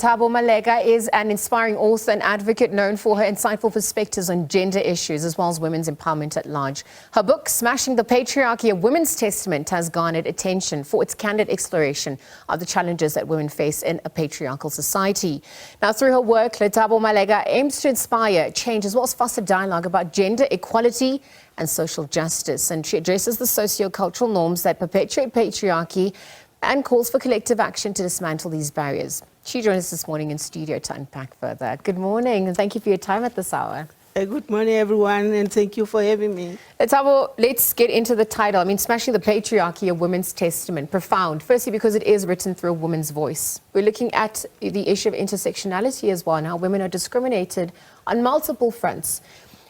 Lethabo Maleka is an inspiring author and advocate known for her insightful perspectives on gender issues as well as women's empowerment at large. Her book, Smashing the Patriarchy, a Women's Testament, has garnered attention for its candid exploration of the challenges that women face in a patriarchal society. Now, through her work, Lethabo Maleka aims to inspire change as well as foster dialogue about gender equality and social justice. And she addresses the socio-cultural norms that perpetuate patriarchy and calls for collective action to dismantle these barriers. She joins us this morning in studio to unpack further. Good morning, and thank you for your time at this hour. Good morning, everyone, and thank you for having me. Lethabo, let's get into the title. I mean, Smashing the Patriarchy, a Women's Testament. Profound. Firstly, because it is written through a woman's voice. We're looking at the issue of intersectionality as well, and how women are discriminated on multiple fronts.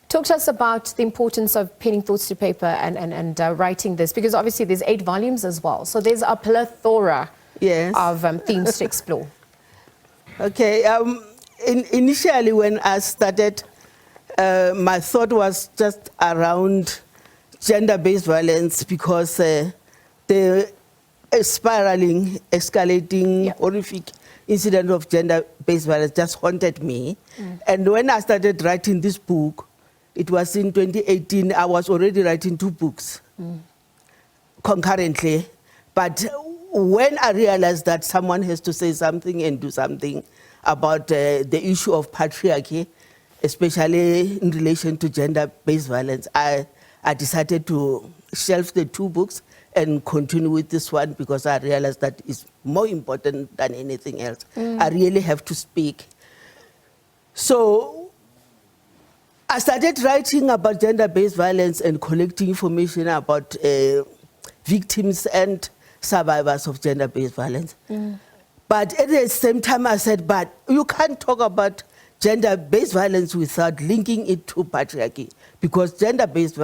Talk to us about the importance of penning thoughts to paper and writing this, because obviously there's 8 volumes as well. So there's a plethora of themes to explore. Okay. Initially, when I started, my thought was just around gender-based violence, because the spiraling, escalating, horrific incident of gender-based violence just haunted me. And when I started writing this book, it was in 2018, I was already writing 2 books concurrently. But when I realized that someone has to say something and do something about the issue of patriarchy, especially in relation to gender-based violence, I decided to shelve the 2 books and continue with this one, because I realized that it's more important than anything else. I really have to speak. So I started writing about gender-based violence and collecting information about victims and survivors of gender-based violence. But at the same time, I said, but you can't talk about gender-based violence without linking it to patriarchy, because gender-based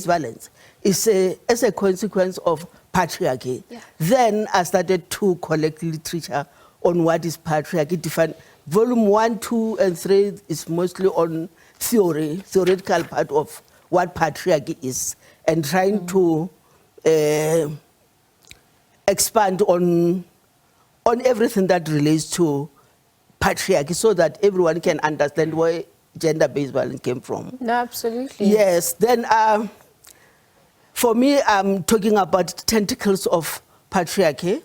violence is as a consequence of patriarchy. Then I started to collect literature on what is patriarchy. Volume 1, 2, and 3 is mostly on theoretical part of what patriarchy is, and trying to expand on everything that relates to patriarchy, so that everyone can understand where gender-based violence came from. No, absolutely. Yes. Then, for me, I'm talking about tentacles of patriarchy,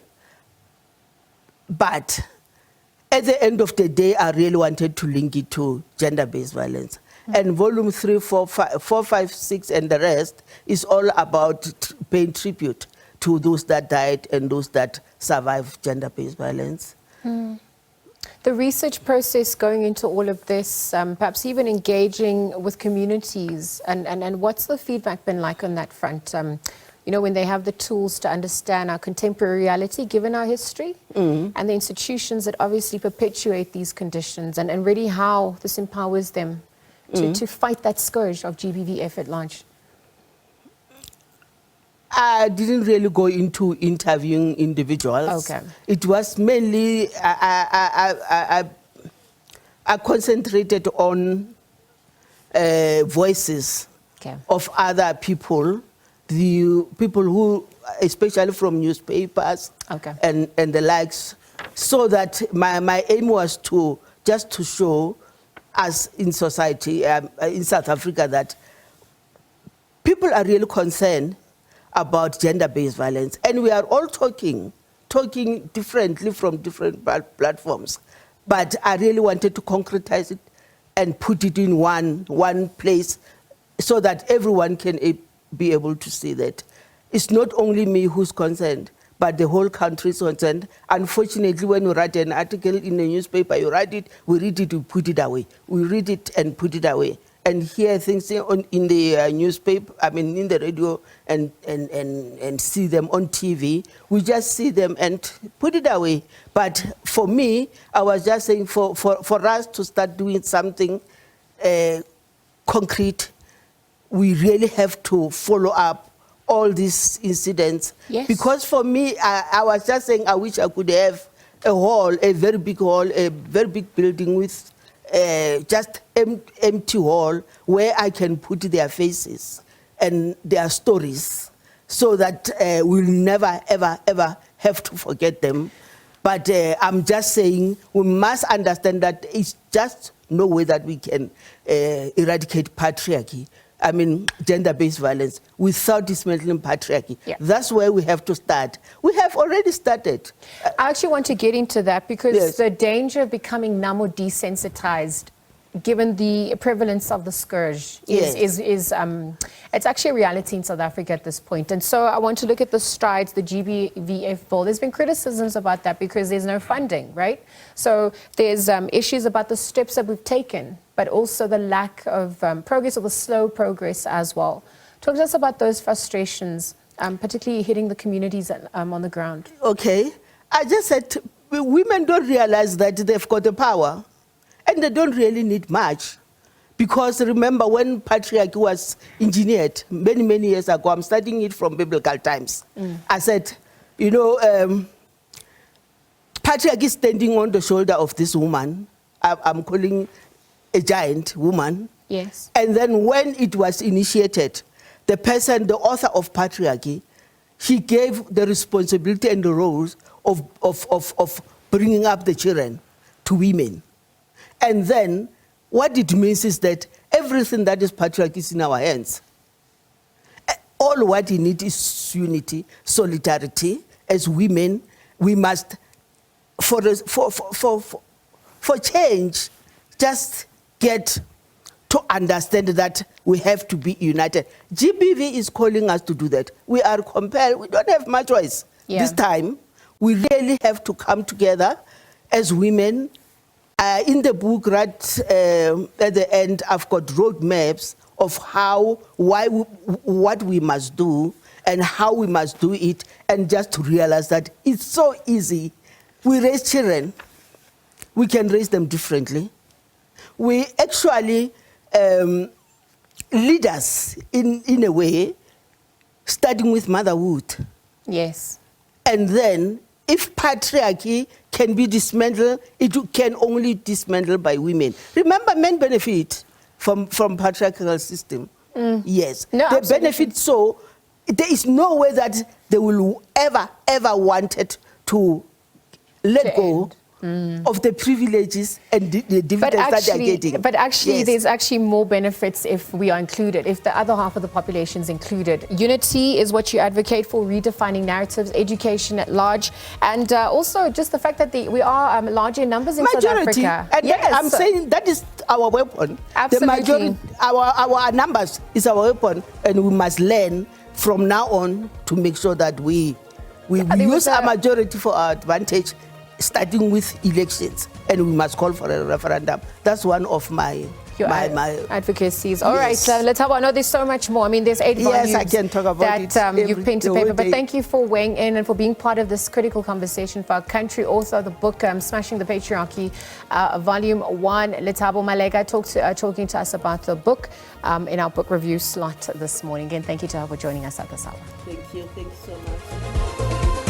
but at the end of the day, I really wanted to link it to gender-based violence. And volume 3, 4, 5, 6, and the rest is all about paying tribute to those that died and those that survived gender-based violence. The research process going into all of this, perhaps even engaging with communities, and what's the feedback been like on that front? You know, when they have the tools to understand our contemporary reality, given our history, and the institutions that obviously perpetuate these conditions, and really how this empowers them to fight that scourge of GBVF at large. I didn't really go into interviewing individuals. Okay. It was mainly, I concentrated on voices of other people, the people who, especially from newspapers and the likes, so that my aim was to show us in society, in South Africa, that people are really concerned about gender-based violence, and we are all talking differently from different platforms. But I really wanted to concretize it and put it in one place, so that everyone can be able to see that it's not only me who's concerned, but the whole country is concerned. Unfortunately, when you write an article in a newspaper, you write it, we read it, we put it away. We read it and put it away. And hear things in the newspaper, I mean, in the radio, and see them on TV. We just see them and put it away. But for me, I was just saying, for us to start doing something concrete, we really have to follow up all these incidents. Because for me, I was just saying, I wish I could have a hall, a very big hall, a very big building with just empty hall, where I can put their faces and their stories, so that we'll never, ever, ever have to forget them. But I'm just saying we must understand that it's just no way that we can eradicate patriarchy, I mean gender-based violence, without dismantling patriarchy. Yeah. That's where we have to start. We have already started. I actually want to get into that because Yes. the danger of becoming numb or desensitized, given the prevalence of the scourge, Yes. it's actually a reality in South Africa at this point. And so I want to look at the strides, the GBVF bill. There's been criticisms about that because there's no funding, right? So there's issues about the steps that we've taken, but also the lack of progress or the slow progress as well. Talk to us about those frustrations, particularly hitting the communities on the ground. Okay. I just said women don't realize that they've got the power. And they don't really need much. Because remember, when patriarchy was engineered many, many years ago, I'm studying it from biblical times. I said, you know, patriarchy is standing on the shoulder of this woman. I'm calling a giant woman. Yes. And then when it was initiated, the person, the author of patriarchy, he gave the responsibility and the roles of bringing up the children to women. And then what it means is that everything that is patriarchy is in our hands. All what we need is unity, solidarity. As women, we must, for change, just get to understand that we have to be united. GBV is calling us to do that. We are compelled. We don't have much choice. Yeah. This time. We really have to come together as women. In the book, right at the end, I've got roadmaps of what we must do and how we must do it, and just to realize that it's so easy. We raise children. We can raise them differently. We actually lead us in a way, starting with motherhood. Yes. And then, if patriarchy can be dismantled, it can only dismantle by women. Remember, men benefit from patriarchal system. Yes, No, they absolutely. benefit. So there is no way that they will ever wanted to let go of the privileges and the dividends that they are getting. But actually, Yes. there's actually more benefits if we are included, if the other half of the population is included. Unity is what you advocate for, redefining narratives, education at large, and also just the fact that we are larger in numbers in South Majority. Africa. And Yes. I'm saying that is our weapon. Absolutely. The majority, our numbers is our weapon, and we must learn from now on to make sure that we use our majority for our advantage, starting with elections, and we must call for a referendum. That's one of my advocacies. All Yes. right, Lethabo, I know there's so much more. I mean, there's 8 volumes I can talk about that it you've penned to the whole paper. But day. thank you for weighing in and for being part of this critical conversation for our country. Also, the book, Smashing the Patriarchy, Volume 1. Lethabo Maleka talking to us about the book in our book review slot this morning. Again, thank you to her for joining us at this hour. Thank you so much.